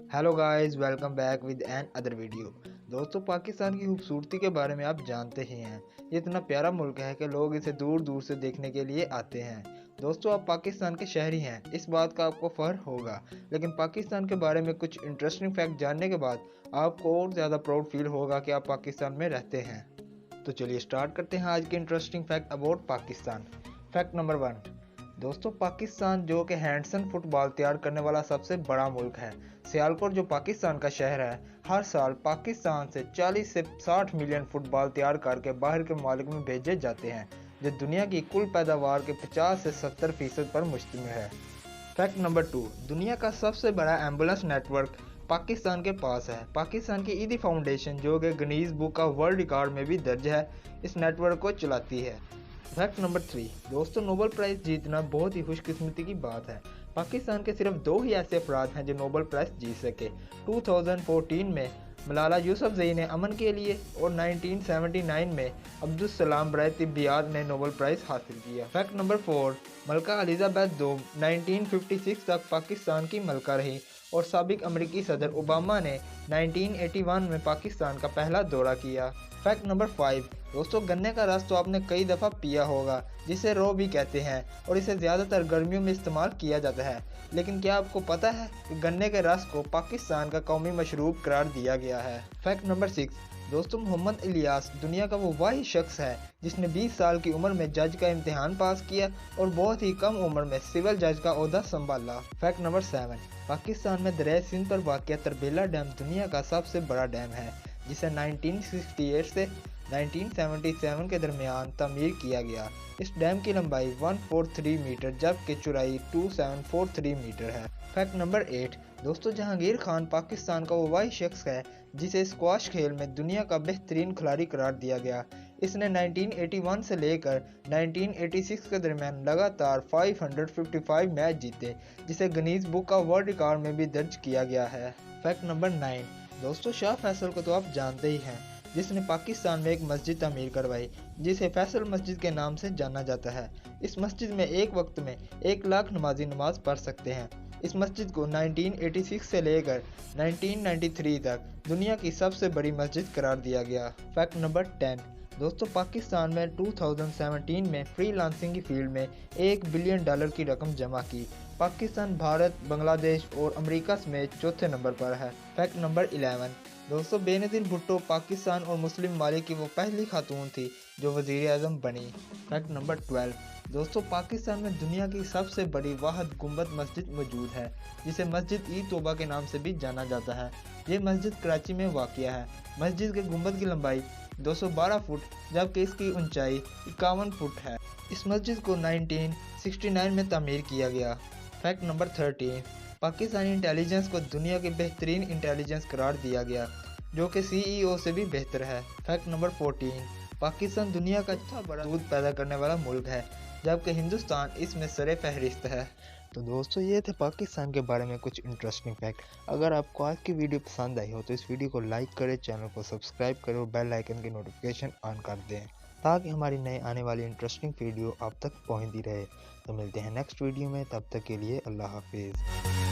Hello guys, welcome back with another video. दोस्तों, पाकिस्तान की खूबसूरती के बारे में आप जानते ही हैं। ये इतना प्यारा मुल्क है कि लोग इसे दूर दूर से देखने के लिए आते हैं। दोस्तों, आप पाकिस्तान के शहरी हैं, इस बात का आपको फख्र होगा। लेकिन पाकिस्तान के बारे में कुछ इंटरेस्टिंग फैक्ट जानने के बाद आपको और ज़्यादा प्राउड फील होगा कि आप पाकिस्तान में रहते हैं। तो चलिए स्टार्ट करते हैं आज के interesting fact about Pakistan. Fact number 1। दोस्तों, पाकिस्तान जो कि हैंडसन फुटबॉल तैयार करने वाला सबसे बड़ा मुल्क है। सियालकोट जो पाकिस्तान का शहर है, हर साल पाकिस्तान से 40 से 60 मिलियन फुटबॉल तैयार करके बाहर के ममालिक में भेजे जाते हैं, जो दुनिया की कुल पैदावार के 50 से 70% पर मुश्तमिल है। Fact number 2। दुनिया का सबसे बड़ा एम्बुलेंस नेटवर्क पाकिस्तान के पास है। पाकिस्तान की ईदी फाउंडेशन जो कि Guinness book of world record में भी दर्ज है, इस नेटवर्क को चलाती है। Fact number 3। दोस्तों, नोबेल प्राइज़ जीतना बहुत ही खुशकिस्मती की बात है। पाकिस्तान के सिर्फ 2 ही ऐसे अफराद हैं जो नोबेल प्राइज़ जीत सके। 2014 में मलाला यूसुफजई ने अमन के लिए और 1979 में अब्दुल सलाम बराए तिब्बियात ने नोबेल प्राइज़ हासिल किया। Fact number 4। मलका एलिजाबेथ II 1956 तक पाकिस्तान की मलका रही और साबिक अमरीकी सदर ओबामा ने 1981 में पाकिस्तान का पहला दौरा किया। Fact number 5। दोस्तों, गन्ने का रस तो आपने कई दफ़ा पिया होगा, जिसे रो भी कहते हैं, और इसे ज़्यादातर गर्मियों में इस्तेमाल किया जाता है। लेकिन क्या आपको पता है कि गन्ने के रस को पाकिस्तान का कौमी मशरूब करार दिया गया है। Fact number 6। दोस्तों, मोहम्मद इलियास दुनिया का वो वाहिद शख्स है जिसने 20 साल की उम्र में जज का इम्तिहान पास किया और बहुत ही कम उम्र में सिविल जज का ओहदा संभाला। Fact number 7। पाकिस्तान में दरिया सिंध पर वाक़िया तरबेला डैम दुनिया का सबसे बड़ा डैम है, जिसे 1968 से 1977 के दरमियान तमीर किया गया। इस डैम की लंबाई 143 मीटर जबकि चौड़ाई 2743 मीटर है। Fact number 8। दोस्तों, जहांगीर खान पाकिस्तान का वो वाहिद शख्स है जिसे स्क्वाश खेल में दुनिया का बेहतरीन खिलाड़ी करार दिया गया। इसने 1981 से लेकर 1986 के दरमियान लगातार 555 मैच जीते, जिसे Guinness book of world record में भी दर्ज किया गया है। Fact number 9। दोस्तों, शाह फैसल को तो आप जानते ही हैं, जिसने पाकिस्तान में एक मस्जिद तमीर करवाई जिसे फैसल मस्जिद के नाम से जाना जाता है। इस मस्जिद में एक वक्त में 1 लाख नमाजी नमाज पढ़ सकते हैं। इस मस्जिद को 1986 से लेकर 1993 तक दुनिया की सबसे बड़ी मस्जिद करार दिया गया। Fact number 10। दोस्तों, पाकिस्तान में 2017 में फ्रीलांसिंग की फील्ड में $1 बिलियन की रकम जमा की। पाकिस्तान भारत, बांग्लादेश और अमेरिका समेत चौथे नंबर पर है। Fact number 11। दोस्तों, बेनज़ीर भुट्टो पाकिस्तान और मुस्लिम ममालिक की वो पहली खातून थी जो वज़ीर आज़म बनी। Fact number 12। दोस्तों, पाकिस्तान में दुनिया की सबसे बड़ी वाहिद गुंबद मस्जिद मौजूद है, जिसे मस्जिद ई तौबा के नाम से भी जाना जाता है। ये मस्जिद कराची में वाक़िया है। मस्जिद के गुंबद की लंबाई 212 फुट जबकि इसकी ऊंचाई 51 फुट है। इस मस्जिद को 1969 में तामीर किया गया। Fact number 13। पाकिस्तानी इंटेलिजेंस को दुनिया की बेहतरीन इंटेलिजेंस करार दिया गया, जो कि CEO से भी बेहतर है। Fact number 14। पाकिस्तान दुनिया का चौथा बड़ा दूध पैदा करने वाला मुल्क है, जबकि हिंदुस्तान इसमें सरे फहरिस्त है। तो दोस्तों, ये थे पाकिस्तान के बारे में कुछ इंटरेस्टिंग फैक्ट। अगर आपको आज की वीडियो पसंद आई हो तो इस वीडियो को लाइक करें, चैनल को सब्सक्राइब करें और बेल आइकन की नोटिफिकेशन ऑन कर दें, ताकि हमारी नई आने वाली इंटरेस्टिंग वीडियो आप तक पहुंचती रहे। तो मिलते हैं नेक्स्ट वीडियो में, तब तक के लिए अल्लाह हाफिज़।